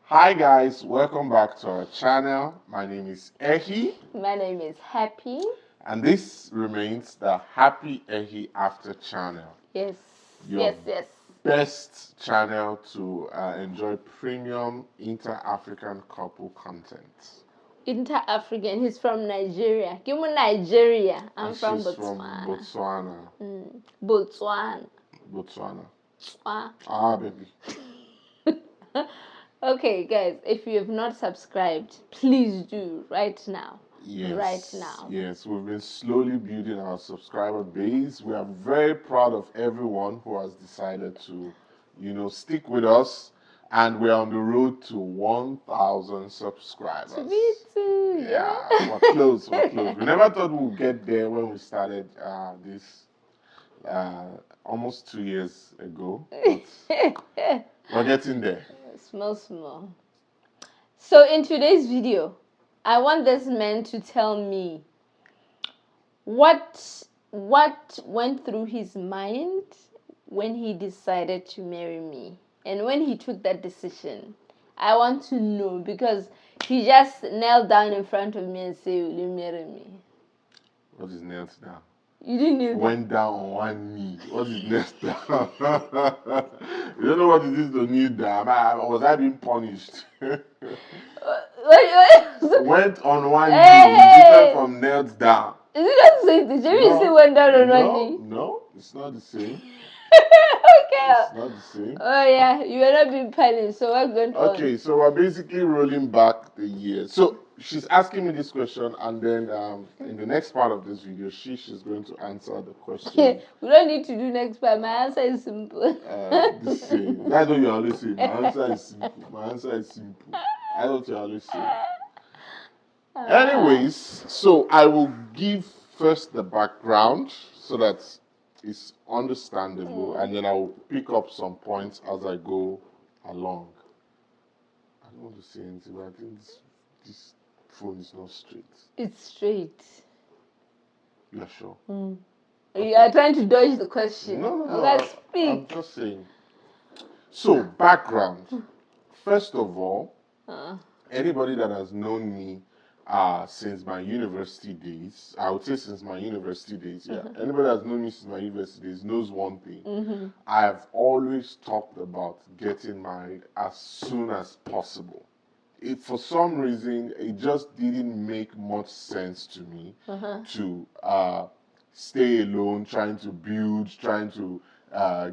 Hi guys, welcome back to our channel. My name is Ehi. My name is Happy. And this remains the Happy Ehi After channel. Yes. Your yes. best channel to enjoy premium inter-African couple content. Inter-African. He's from Nigeria. Give me Nigeria. I'm And from she's Botswana. from Botswana. Botswana. Ah, baby. Okay, guys, if you have not subscribed, please do right now. Yes. Right now. Yes, we've been slowly building our subscriber base. We are very proud of everyone who has decided to, stick with us. And we're on the road to 1,000 subscribers. Me too. Yeah, we're close. We never thought we'd get there when we started this almost 2 years ago. But we're getting there. Small. So in today's video, I want this man to tell me what went through his mind when he decided to marry me. And when he took that decision, I want to know, because he just knelt down in front of me and said, "Will you marry me?" What is knelt down? You didn't know. Went down on one knee. What is knelt down? You don't know what it is to kneel down. Was I being punished? Went on one knee. Different from knelt down. Is it not the same thing? You say went down on one knee? No, it's not the same. Okay. It's not the same. Oh yeah, you are not being punished, so what's going on? Okay, so we're basically rolling back the years. So she's asking me this question, and then in the next part of this video, she's going to answer the question. We don't need to do next part. My answer is simple. The same. That's what you always say. My answer is simple. That's what you always say. Anyways, so I will give first the background so that it's understandable, and then I will pick up some points as I go along. I don't want to say anything, but I think this phone is not straight. It's straight. You're sure? Okay. You are trying to dodge the question. No. Let's speak. I'm just saying. So, background. First of all, anybody that has known me since my university days, I would say since my university days, yeah. Anybody that's known me since my university days knows one thing. I've always talked about getting married as soon as possible. For some reason, it just didn't make much sense to me to stay alone, trying to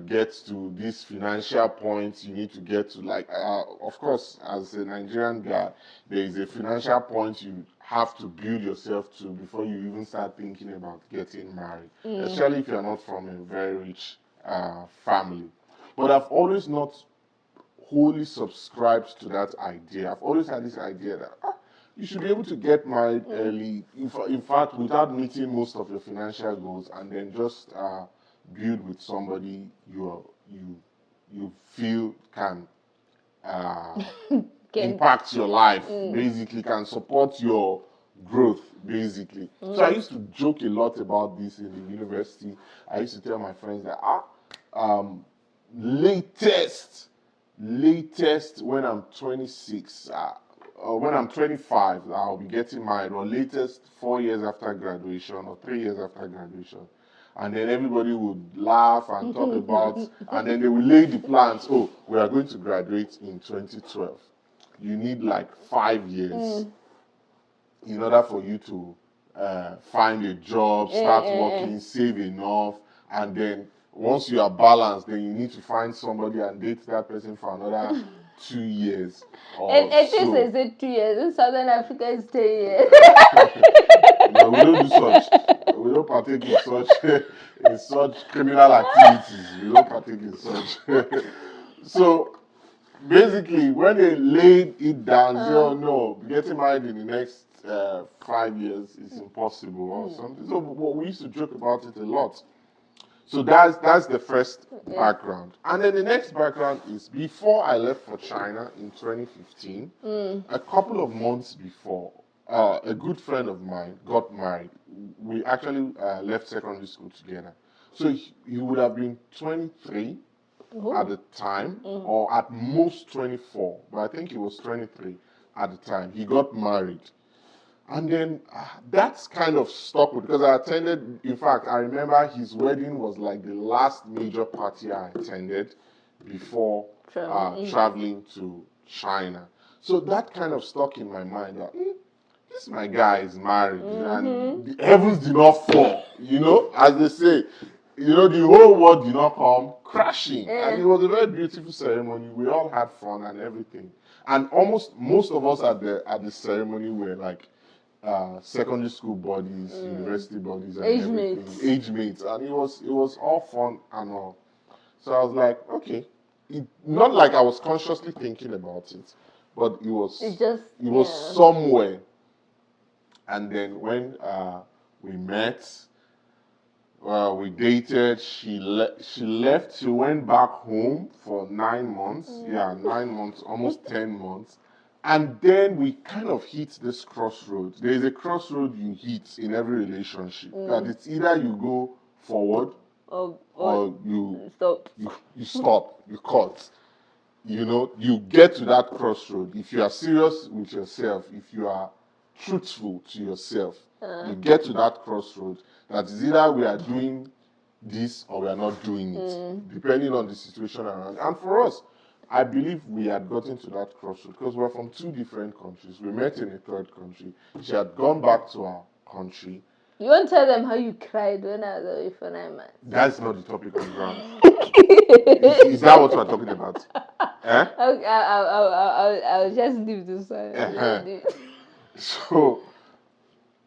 get to these financial points you need to get to. Like, of course, as a Nigerian guy, there is a financial point you have to build yourself to before you even start thinking about getting married, especially if you're not from a very rich family. But I've always not wholly subscribed to that idea. I've always had this idea that you should be able to get married early, in fact, without meeting most of your financial goals, and then just build with somebody you feel can impact your life, basically, can support your growth, basically. So I used to joke a lot about this in the university. I used to tell my friends that latest when I'm 26, or when I'm 25, I'll be getting married, or latest 4 years after graduation or 3 years after graduation. And then everybody would laugh and talk about, and then they will lay the plans. Oh, we are going to graduate in 2012. You need like 5 years in order for you to find a job, start working, save enough, and then once you are balanced, then you need to find somebody and date that person for another 2 years. And at least they said 2 years. In Southern Africa, it's 10 years. No, we don't do such. We don't partake in such criminal activities. We don't partake in such. So basically, when they laid it down, say, "Oh no, getting married in the next 5 years is impossible," or something. So we used to joke about it a lot. So that's the first background. And then the next background is, before I left for China in 2015, a couple of months before, a good friend of mine got married. We actually left secondary school together. So he would have been 23 at the time, or at most 24, but I think he was 23 at the time. He got married. And then that's kind of stuck with, because I attended, in fact, I remember his wedding was like the last major party I attended before traveling to China. So that kind of stuck in my mind that this my guy is married and the heavens did not fall, as they say. The whole world did not come crashing. And it was a very beautiful ceremony. We all had fun and everything. And almost most of us at the ceremony were like secondary school buddies, university buddies, and everything. Age mates. And it was all fun and all. So I was like, okay. Not like I was consciously thinking about it, but it was somewhere. And then when we met, we dated. She left. She went back home for 9 months. Yeah, 9 months, almost 10 months. And then we kind of hit this crossroad. There is a crossroad you hit in every relationship. That it's either you go forward or you stop. You stop. You cut. You get to that crossroad. If you are serious with yourself, if you are truthful to yourself, you get to that crossroad. That is either we are doing this or we are not doing it, depending on the situation around. And for us, I believe we had gotten to that crossroad because we're from 2 different countries. We met in a 3rd country. She had gone back to our country. You won't tell them how you cried when I was away for 9 months. That's not the topic on the ground. Is that what we're talking about? Okay, I'll just leave this one.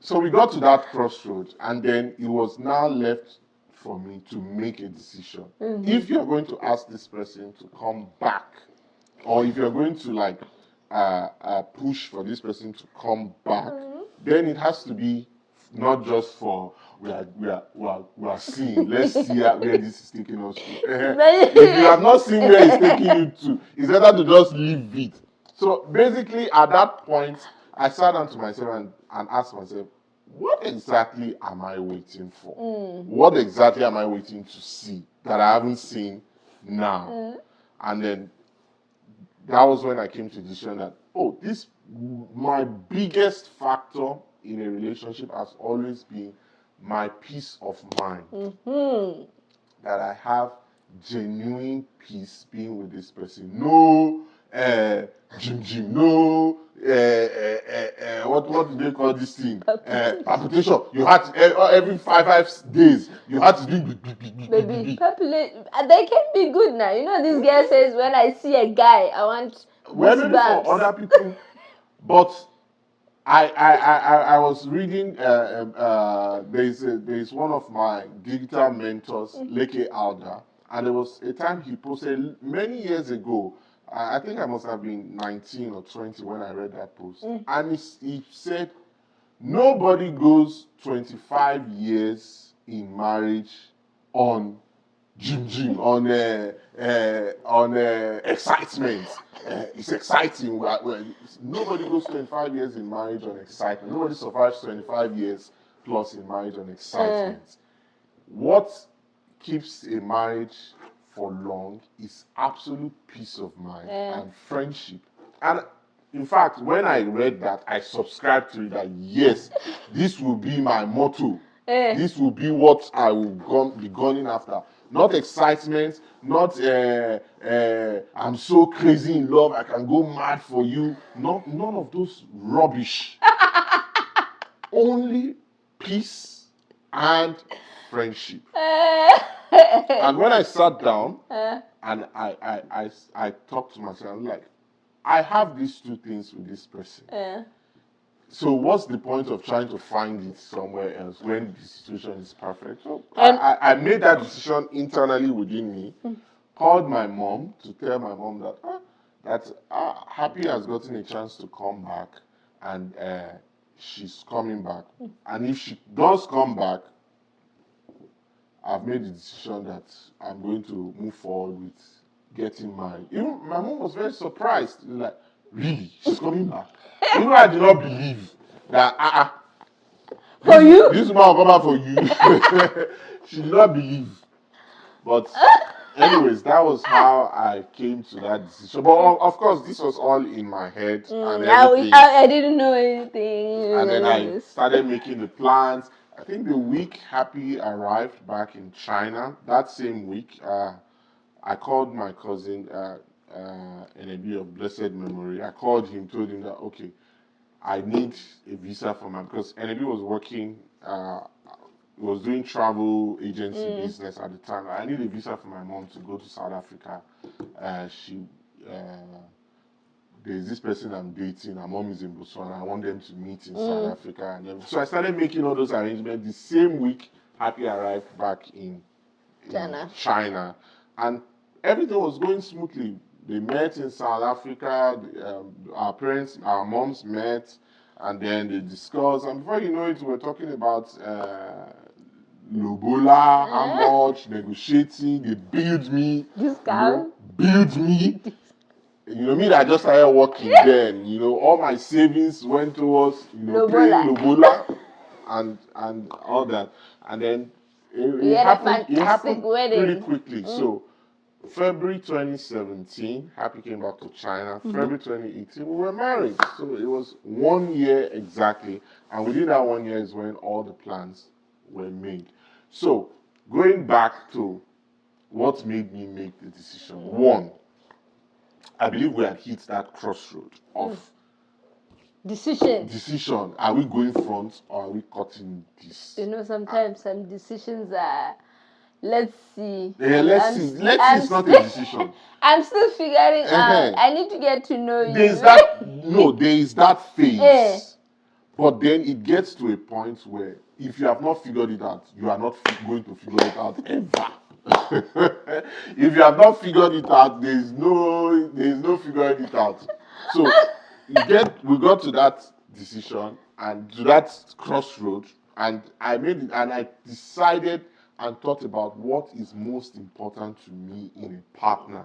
So we got to that crossroad, and then it was now left for me to make a decision. If you're going to ask this person to come back, or if you're going to push for this person to come back, then it has to be not just for we are seeing. Let's see where this is taking us to. If you have not seen where it's taking you to, it's better to just leave it. So basically, at that point, I sat down to myself and asked myself, what exactly am I waiting for? What exactly am I waiting to see that I haven't seen now? And then that was when I came to the decision that, my biggest factor in a relationship has always been my peace of mind. That I have genuine peace being with this person. No Jim, no what do they call this thing? Palpitation. You had to, every five days you had to do baby populate. They can be good now. This girl says when I see a guy I want maybe for other people, but I was reading there's one of my digital mentors, Leke Alda, and there was a time he posted many years ago. I think I must have been 19 or 20 when I read that post. And he said, nobody goes 25 years in marriage on on excitement. It's exciting. Nobody goes 25 years in marriage on excitement. Nobody survives 25 years plus in marriage on excitement. What keeps a marriage for long is absolute peace of mind and friendship. And in fact, when I read that, I subscribed to it that yes, this will be my motto. This will be what I will be gunning after. Not excitement, not I'm so crazy in love, I can go mad for you. None of those rubbish. Only peace and friendship. And when I sat down and I talked to myself, I'm like, I have these 2 things with this person. So what's the point of trying to find it somewhere else when the situation is perfect? So I made that decision internally within me. Called my mom to tell my mom that Happy has gotten a chance to come back, and she's coming back. And if she does come back, I've made the decision that I'm going to move forward with getting married. Even my mom was very surprised. Like, really? She's coming back? Even I did not believe that for you? This woman will come back for you. She did not believe. But anyways, that was how I came to that decision. But of course, this was all in my head and everything. I didn't know anything. And then I started making the plans. I think the week Happy arrived back in China, that same week, I called my cousin in a bit of blessed memory. I called him, told him that, okay, I need a visa for my, because NAB was working, was doing travel agency business at the time. I need a visa for my mom to go to South Africa. She, there's this person I'm dating. Her mom is in Botswana. I want them to meet in South Africa, and everything. So I started making all those arrangements. The same week, Happy arrived back in China, and everything was going smoothly. They met in South Africa. Our moms met, and then they discussed. And before you know it, we're talking about Lobola, how much, negotiating. They build me, build me. Me that I just started working then. All my savings went towards paying Lobola and all that. And then it happened pretty quickly. So February 2017, Happy came back to China. February 2018, we were married. So it was 1 year exactly. And within that 1 year is when all the plans were made. So going back to what made me make the decision. One, I believe we had hit that crossroad of decision. Are we going front or are we cutting this? Sometimes some decisions are, let's see. Yeah, let's see. Let's see is not a decision. I'm still figuring out. I need to get to know you. There is that phase. But then it gets to a point where if you have not figured it out, you are not going to figure it out ever. If you have not figured it out, there is no figuring it out. So we got to that decision and to that crossroad, and I made it, and I decided and thought about what is most important to me in a partner.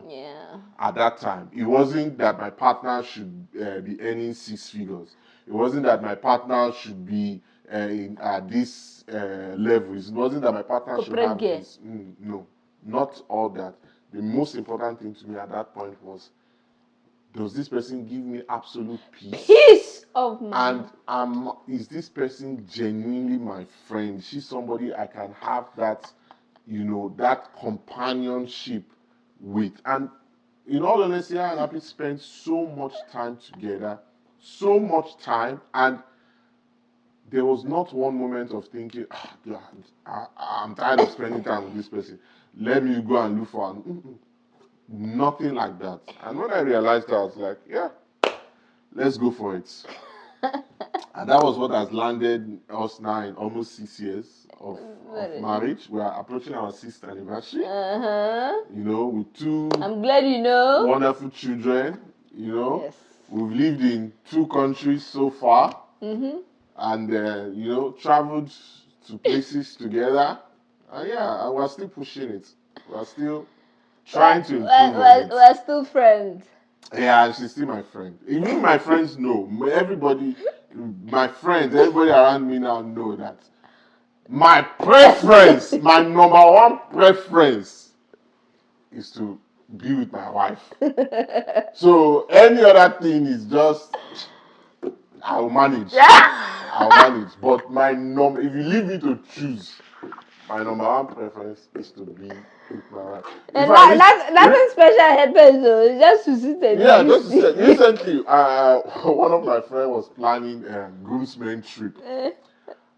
At that time, it wasn't that my partner should be earning 6 figures. It wasn't that my partner should be at this level. It wasn't that my partner should have this. No, not all that. The most important thing to me at that point was, does this person give me absolute peace? Peace of mind. And is this person genuinely my friend? She's somebody I can have that, that companionship with. And in all honesty, I and Happy spent so much time together, so much time, and there was not one moment of thinking, I'm tired of spending time with this person. Let me go and look for nothing like that. And when I realized that, I was like, yeah, let's go for it. And that was what has landed us now in almost 6 years of marriage. We are approaching our 6th anniversary. With 2 I'm glad wonderful children. Yes. We've lived in 2 countries so far. And traveled to places together. And we're still pushing it. We're still trying to improve. We're still friends. Yeah, she's still my friend. Even my friends know. Everybody around me now know that my preference, my number 1 preference is to be with my wife. So any other thing is just, I'll manage. But if you leave me to choose, my number 1 preference is to be with my wife. And nothing special happens though. Just to sit and just to say, recently, one of my friends was planning a groomsmen trip.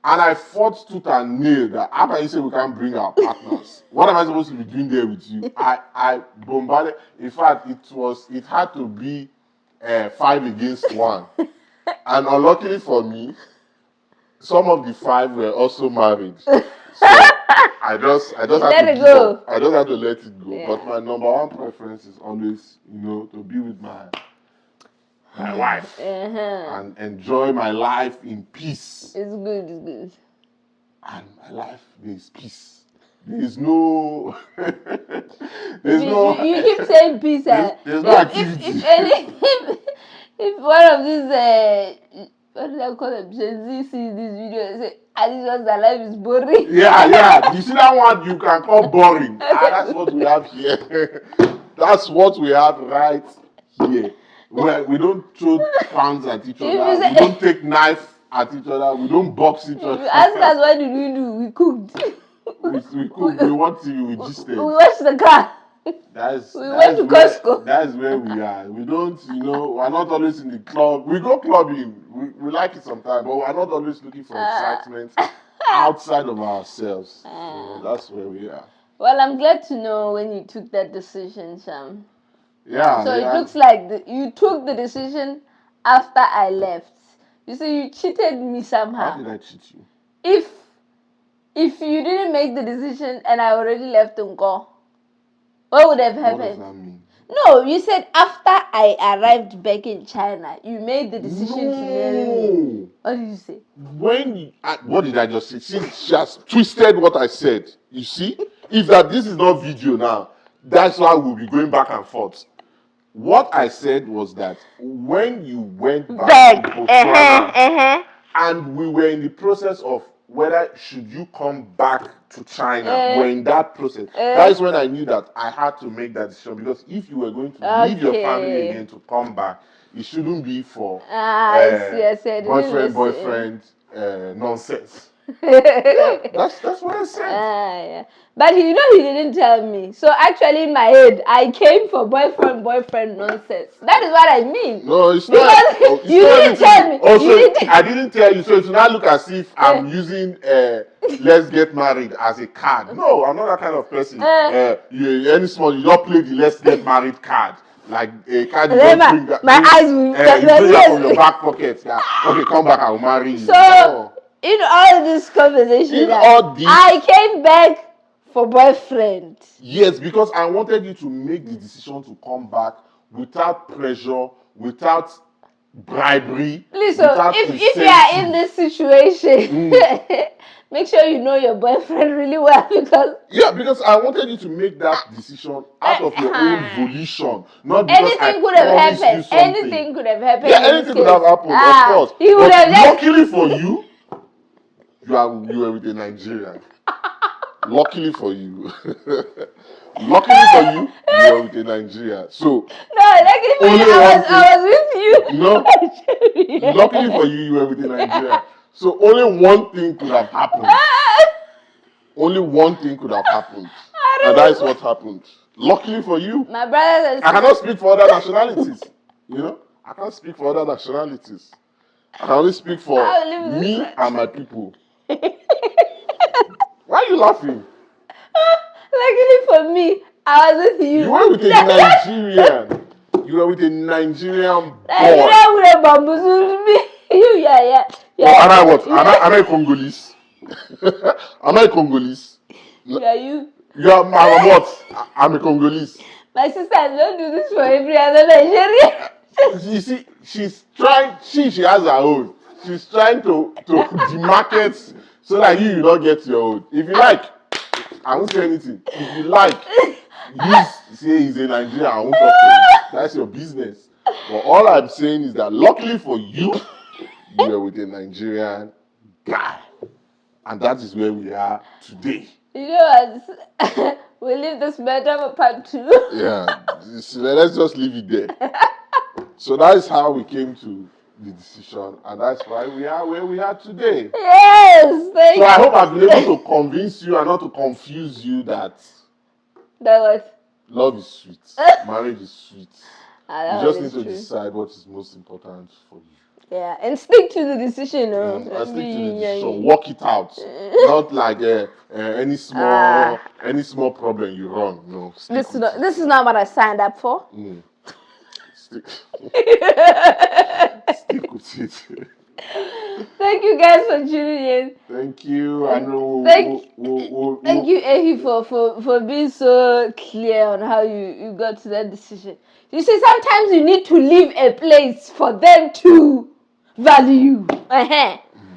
And I fought tooth and nail that how can you say we can't bring our partners? What am I supposed to be doing there with you? I bombarded. In fact, it had to be 5 against 1. And unluckily for me, some of the 5 were also married. So I just had to let it go. Yeah. But my number 1 preference is always, to be with my wife and enjoy my life in peace. It's good. And my life, there is peace. There is no. You keep saying peace. There's no activity. If one of these what did I call them? Gen Z sees this video and say, Alicia's life is boring. Yeah. You see that one you can call boring. That's what we have here. That's what we have right here. We don't throw pans at each other. We don't take knife at each other. We don't box each other. You ask us what did we do? We cooked. we cooked. We watched TV. We just We watched the car. We went to Costco. That's where we are. We don't, we're not always in the club. We go clubbing. We like it sometimes, but we're not always looking for excitement outside of ourselves. That's where we are. Well, I'm glad to know when you took that decision, Sham. Yeah. So it looks like you took the decision after I left. You see, you cheated me somehow. How did I cheat you? If you didn't make the decision and I already left Unko, what would have happened? What does that mean? No, you said after I arrived back in China, you made the decision to marry me. What did you say? What did I just say? She just twisted what I said. You see? If this is not video now, that's why we'll be going back and forth. What I said was that when you went back to Botswana, and we were in the process of whether should you come back to China, we're in that process. That is when I knew that I had to make that decision, because if you were going to leave your family again to come back, it shouldn't be for boyfriend nonsense. That's what I said. Yeah. But he didn't tell me. So actually in my head, I came for boyfriend nonsense. That is what I mean. No, it's because not. You didn't tell me. Also, I didn't tell you. So it will not look as if I'm using let's get married as a card. No, I'm not that kind of person. Any small, you don't play the let's get married card. Like a card you don't bring that. My eyes will bring that from your back pocket. Yeah. Okay, come back, I'll marry you. So in all this conversation, I came back for boyfriend. Yes, because I wanted you to make the decision to come back without pressure, without bribery. Listen, if you are in this situation, make sure you know your boyfriend really well, because I wanted you to make that decision out of your own volition, not because anything could have happened. Anything could have happened. Yeah, anything could have happened, of course. He would have luckily for you, you were with a Nigerian. Luckily for you. Luckily for you, you were with a Nigerian. So luckily for you, I was with you. No. Luckily for you, you were with a Nigerian. So only one thing could have happened. Only one thing could have happened. And that is what happened. Luckily for you. My brothers and sisters. I cannot speak for other nationalities. I can't speak for other nationalities. I can only speak for me and my people. Why are you laughing? Luckily for me, I was with you. You were with a Nigerian. You were with a Nigerian boy. Nigerian would have bamboozled me. Yeah. Am I what? Am I Congolese? Am I Congolese? Yeah, you. You are what? I'm a Congolese. My sister, don't do this for every other Nigerian. You see, she's trying. She has her own. She's trying to demarcate so that you don't get your own. If you like, I won't say anything. If you like, you say he's a Nigerian, I won't talk to you. That's your business. But all I'm saying is that luckily for you, you were with a Nigerian guy. And that is where we are today. You know what? We'll leave this matter for part 2. Yeah. Let's just leave it there. So that is how we came to the decision, and that's why we are where we are today. Yes, thank you. So I hope I've been able to convince you and not to confuse you that what? Love is sweet. Marriage is sweet. You just need to decide what is most important for you. Yeah, and stick to the decision. Stick to the decision. Work it out. Not like any small problem you run. No. This is not what I signed up for. Stick with it. Thank you guys for tuning in. Thank you. Thank you, Ehi, for being so clear on how you got to that decision. You see, sometimes you need to leave a place for them to value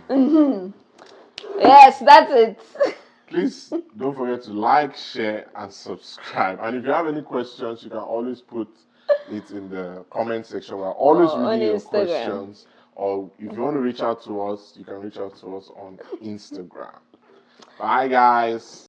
you. Yes, that's it. Please don't forget to like, share, and subscribe. And if you have any questions, you can always put it in the comment section. We're always reading your questions Or if you want to reach out to us, you can reach out to us on Instagram. Bye, guys.